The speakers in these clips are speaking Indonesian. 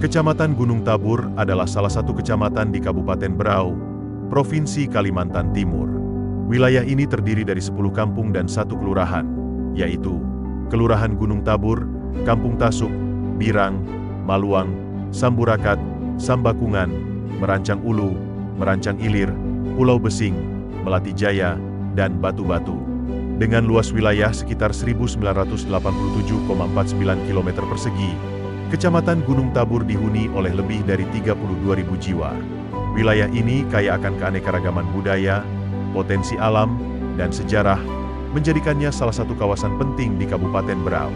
Kecamatan Gunung Tabur adalah salah satu kecamatan di Kabupaten Berau, Provinsi Kalimantan Timur. Wilayah ini terdiri dari 10 kampung dan 1 kelurahan, yaitu Kelurahan Gunung Tabur, Kampung Tasuk, Birang, Maluang, Samburakat, Sambakungan, Merancang Ulu, Merancang Ilir, Pulau Besing, Melati Jaya, dan Batu-Batu. Dengan luas wilayah sekitar 1987,49 km persegi, Kecamatan Gunung Tabur dihuni oleh lebih dari 32.000 jiwa. Wilayah ini kaya akan keanekaragaman budaya, potensi alam, dan sejarah, menjadikannya salah satu kawasan penting di Kabupaten Berau.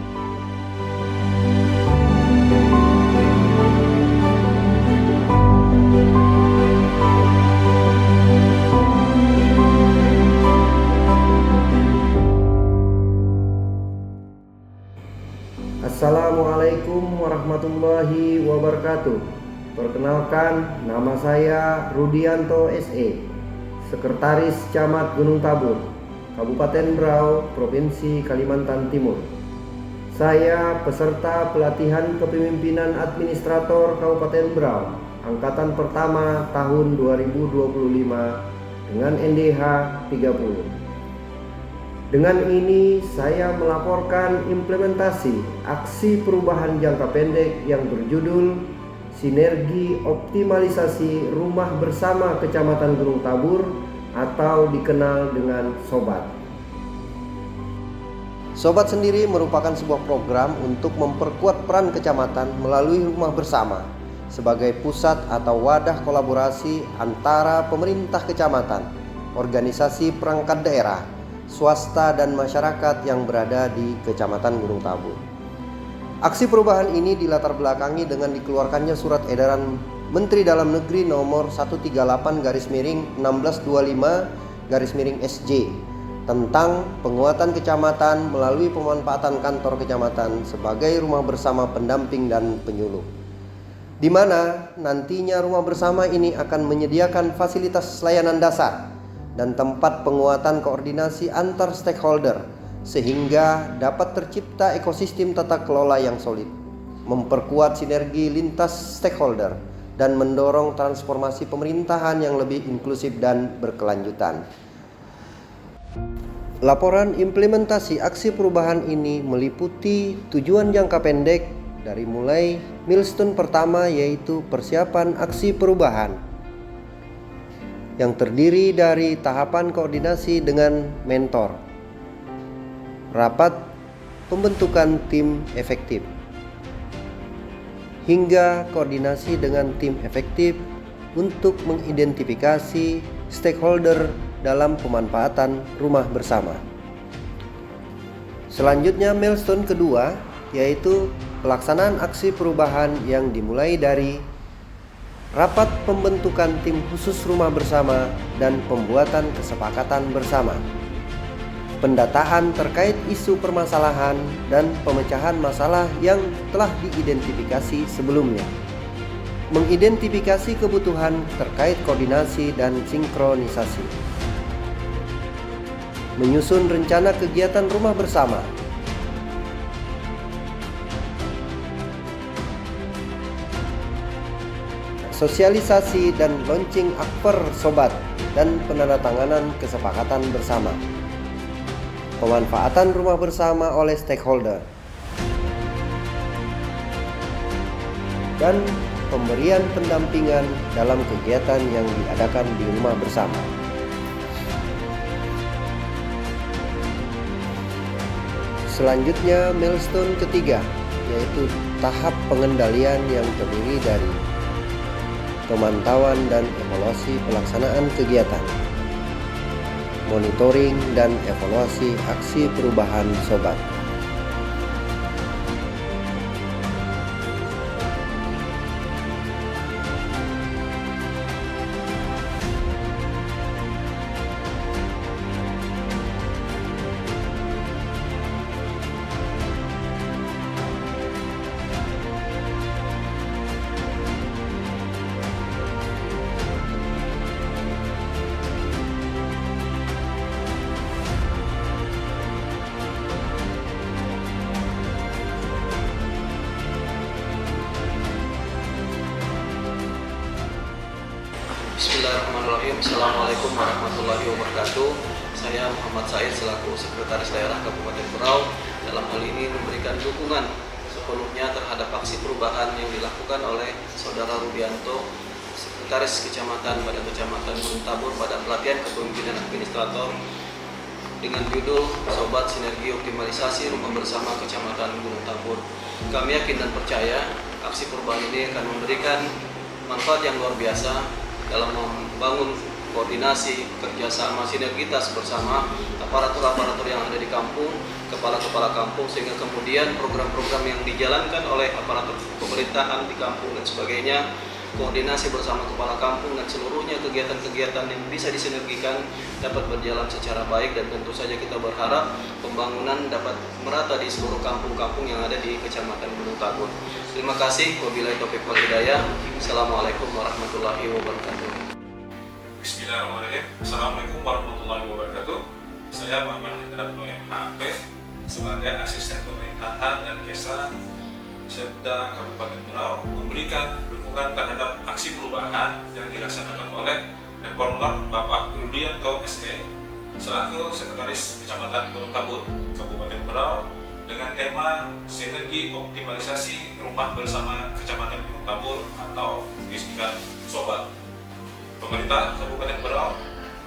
Assalamualaikum warahmatullahi wabarakatuh. Perkenalkan, nama saya Rudianto SE, Sekretaris Camat Gunung Tabur, Kabupaten Berau, Provinsi Kalimantan Timur. Saya peserta pelatihan kepemimpinan administrator Kabupaten Berau, Angkatan Pertama tahun 2025 dengan NDH 30. Dengan ini saya melaporkan implementasi aksi perubahan jangka pendek yang berjudul Sinergi Optimalisasi Rumah Bersama Kecamatan Gunung Tabur atau dikenal dengan SOBAT. SOBAT sendiri merupakan sebuah program untuk memperkuat peran kecamatan melalui rumah bersama sebagai pusat atau wadah kolaborasi antara pemerintah kecamatan, organisasi perangkat daerah, swasta dan masyarakat yang berada di Kecamatan Gunung Tabur. Aksi perubahan ini dilatar belakangi dengan dikeluarkannya Surat Edaran Menteri Dalam Negeri nomor 138/1625/SJ tentang penguatan kecamatan melalui pemanfaatan kantor kecamatan sebagai rumah bersama pendamping dan penyuluh, di mana nantinya rumah bersama ini akan menyediakan fasilitas layanan dasar dan tempat penguatan koordinasi antar stakeholder sehingga dapat tercipta ekosistem tata kelola yang solid, memperkuat sinergi lintas stakeholder, dan mendorong transformasi pemerintahan yang lebih inklusif dan berkelanjutan. Laporan implementasi aksi perubahan ini meliputi tujuan jangka pendek dari mulai milestone pertama, yaitu persiapan aksi perubahan yang terdiri dari tahapan koordinasi dengan mentor, rapat pembentukan tim efektif, hingga koordinasi dengan tim efektif untuk mengidentifikasi stakeholder dalam pemanfaatan rumah bersama. Selanjutnya milestone kedua, yaitu pelaksanaan aksi perubahan yang dimulai dari rapat pembentukan tim khusus rumah bersama dan pembuatan kesepakatan bersama, pendataan terkait isu permasalahan dan pemecahan masalah yang telah diidentifikasi sebelumnya, mengidentifikasi kebutuhan terkait koordinasi dan sinkronisasi, menyusun rencana kegiatan rumah bersama, sosialisasi dan launching akper SOBAT dan penandatanganan kesepakatan bersama, pemanfaatan rumah bersama oleh stakeholder, dan pemberian pendampingan dalam kegiatan yang diadakan di rumah bersama. Selanjutnya milestone ketiga, yaitu tahap pengendalian yang terdiri dari pemantauan dan evaluasi pelaksanaan kegiatan, monitoring dan evaluasi aksi perubahan SOBAT. Bismillahirrahmanirrahim. Assalamualaikum warahmatullahi wabarakatuh. Saya Muhammad Said selaku Sekretaris Daerah Kabupaten Berau dalam hal ini memberikan dukungan sepenuhnya terhadap aksi perubahan yang dilakukan oleh Saudara Rudianto, Sekretaris Kecamatan pada Kecamatan Gunung Tabur pada pelatihan kepemimpinan administrator dengan judul Sobat Sinergi Optimalisasi Rumah Bersama Kecamatan Gunung Tabur. Kami yakin dan percaya aksi perubahan ini akan memberikan manfaat yang luar biasa dalam membangun koordinasi, kerjasama, sinergitas bersama aparatur-aparatur yang ada di kampung, kepala-kepala kampung, sehingga kemudian program-program yang dijalankan oleh aparatur pemerintahan di kampung dan sebagainya, koordinasi bersama kepala kampung dan seluruhnya kegiatan-kegiatan yang bisa disinergikan dapat berjalan secara baik, dan tentu saja kita berharap pembangunan dapat merata di seluruh kampung-kampung yang ada di Kecamatan Gunung Tabur. Terima kasih. Wabillahi taufiq wal hidayah. Assalamualaikum warahmatullahi wabarakatuh. Bismillahirrahmanirrahim. Assalamualaikum warahmatullahi wabarakatuh. Saya Muhammad Hendra MHP sebagai asisten pemerintahan dan desa Setda Kabupaten Berau memberikan dukungan terhadap aksi perubahan yang dilaksanakan oleh Reformer Bapak Rudianto SE selaku Sekretaris Kecamatan Gunung Tabur, Kabupaten Berau dengan tema Sinergi Optimalisasi Rumah Bersama Kecamatan Gunung Tabur atau disingkat SOBAT. Pemerintah Kabupaten Berau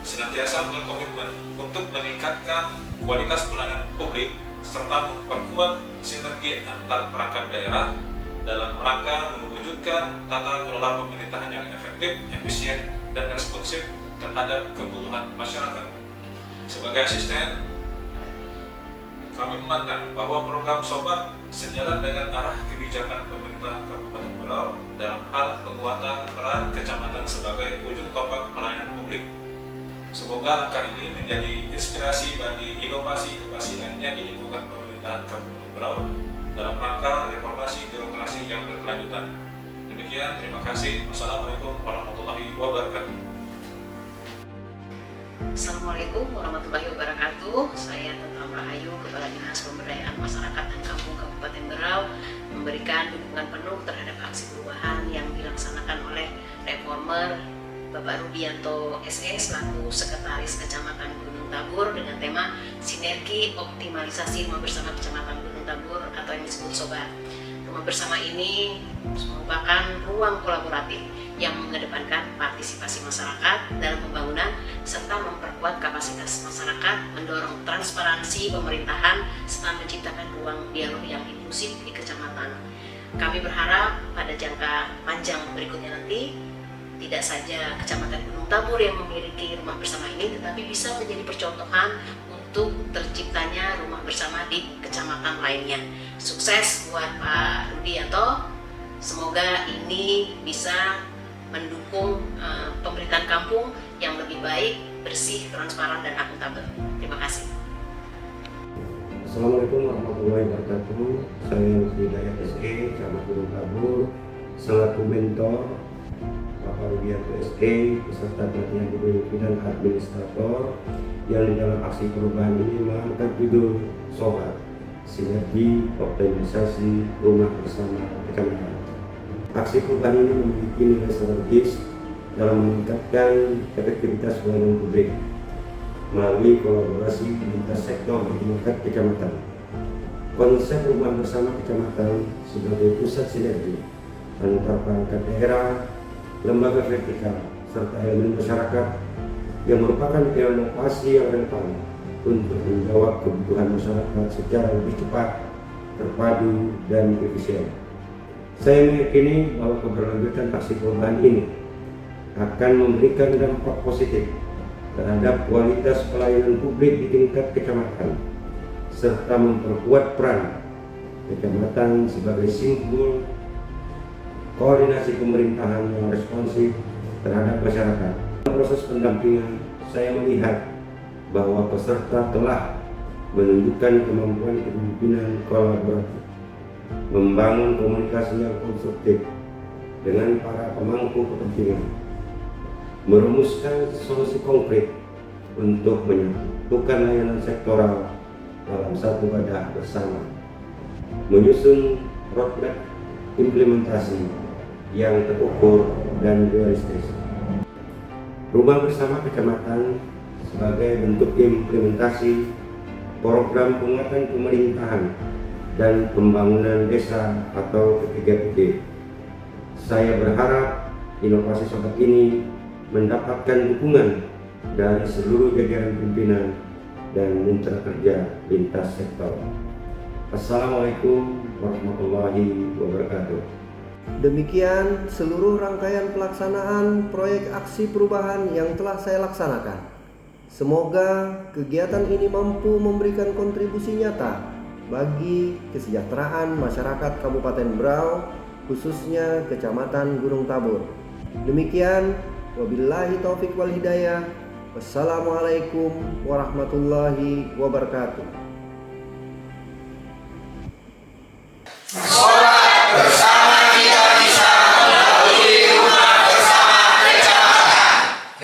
senantiasa berkomitmen untuk meningkatkan kualitas pelayanan publik serta memperkuat sinergi antar perangkat daerah dalam rangka mewujudkan tata kelola pemerintahan yang efektif, efisien, dan responsif terhadap kebutuhan masyarakat. Sebagai asisten, kami memandang bahwa program SOBAT sejalan dengan arah kebijakan pemerintah Kabupaten Berau dalam hal penguatan peran kecamatan sebagai ujung tombak pelayanan publik. Semoga langkah ini menjadi inspirasi bagi inovasi-inovasi lainnya di lingkungan pemerintahan Kabupaten Berau dalam rangka reformasi birokrasi yang berkelanjutan. Demikian, terima kasih. Wassalamualaikum warahmatullahi wabarakatuh. Assalamualaikum warahmatullahi wabarakatuh. Saya Tentram Rahayu, Kepala Dinas Pemberdayaan Masyarakat dan Kampung Kabupaten Berau, memberikan dukungan penuh terhadap aksi perubahan yang dilaksanakan oleh Reformer Bapak Rudianto SE selaku Sekretaris Kecamatan Gunung Tabur dengan tema Sinergi Optimalisasi Rumah Bersama Kecamatan Gunung Tabur atau yang disebut SOBAT. Rumah bersama ini merupakan ruang kolaboratif yang mengedepankan partisipasi masyarakat dalam pembangunan serta memperkuat kapasitas masyarakat, mendorong transparansi pemerintahan serta menciptakan ruang dialog yang inklusif di kecamatan. Kami berharap pada jangka panjang berikutnya nanti tidak saja Kecamatan Gunung Tabur yang memiliki rumah bersama ini, tetapi bisa menjadi percontohan untuk terciptanya rumah bersama di kecamatan lainnya. Sukses buat Pak Rudianto. Semoga ini bisa mendukung pemerintahan kampung yang lebih baik, bersih, transparan, dan akuntabel. Terima kasih. Assalamualaikum warahmatullahi wabarakatuh. Saya Hidayat SE, Camat Gunung Tabur, selaku mentor Bapak Rudianto SE beserta pelatihan kepemimpinan administrator yang di dalam aksi perubahan ini mengangkat judul SOBAT, Sinergi Optimalisasi Rumah Bersama Kecamatan. Aksi perubahan ini memiliki nilai strategis dalam meningkatkan efektivitas pelayanan publik melalui kolaborasi lintas sektor di tingkat kecamatan. Konsep rumah bersama kecamatan sebagai pusat sinergi antar perangkat daerah, lembaga vertikal, serta elemen masyarakat yang merupakan inovasi yang relevan untuk menjawab kebutuhan masyarakat secara lebih cepat, terpadu, dan efisien. Saya meyakini bahwa keberlanjutan aksi perubahan ini akan memberikan dampak positif terhadap kualitas pelayanan publik di tingkat kecamatan, serta memperkuat peran kecamatan sebagai simbol koordinasi pemerintahan yang responsif terhadap masyarakat. Dalam proses pendampingan, saya melihat bahwa peserta telah menunjukkan kemampuan kepemimpinan kolaboratif, membangun komunikasi yang konstruktif dengan para pemangku kepentingan, merumuskan solusi konkret untuk menyatukan layanan sektoral dalam satu wadah bersama, menyusun roadmap implementasi yang terukur dan realistis. Rumah Bersama Kecamatan sebagai bentuk implementasi program penguatan pemerintahan dan pembangunan desa atau P3PD. Saya berharap inovasi sobat ini mendapatkan dukungan dari seluruh jajaran pimpinan dan mitra kerja lintas sektor. Assalamualaikum warahmatullahi wabarakatuh. Demikian seluruh rangkaian pelaksanaan proyek aksi perubahan yang telah saya laksanakan. Semoga kegiatan ini mampu memberikan kontribusi nyata bagi kesejahteraan masyarakat Kabupaten Berau, khususnya Kecamatan Gunung Tabur. Demikian, wabillahi taufik wal hidayah. Wassalamualaikum warahmatullahi wabarakatuh.